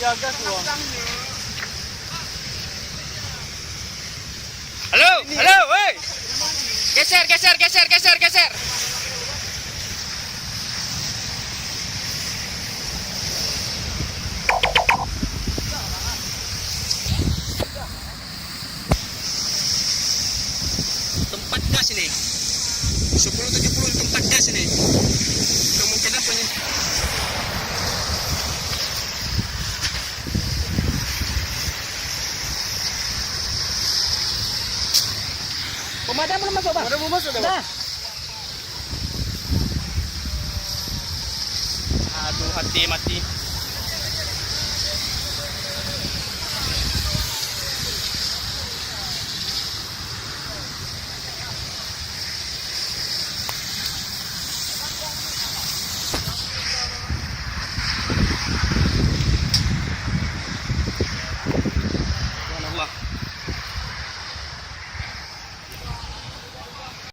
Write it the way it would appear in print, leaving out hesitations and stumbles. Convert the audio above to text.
Ya gas loh. Halo, halo, woi. Geser, geser, geser, geser, geser. Tempat gas ini. 1070 tempat gas ini. Kemungkinan punya. Pemadam belum masuk, Bang? Udah mau masuk dah, Bang? Nah. Aduh, hati mati.